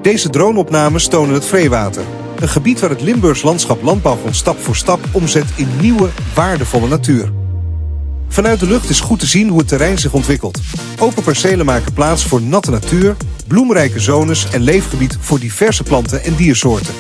Deze drone-opnames tonen het Vreewater. Een gebied waar het Limburgs Landschap Landbouwgrond stap voor stap omzet in nieuwe, waardevolle natuur. Vanuit de lucht is goed te zien hoe het terrein zich ontwikkelt. Open percelen maken plaats voor natte natuur, bloemrijke zones en leefgebied voor diverse planten en diersoorten.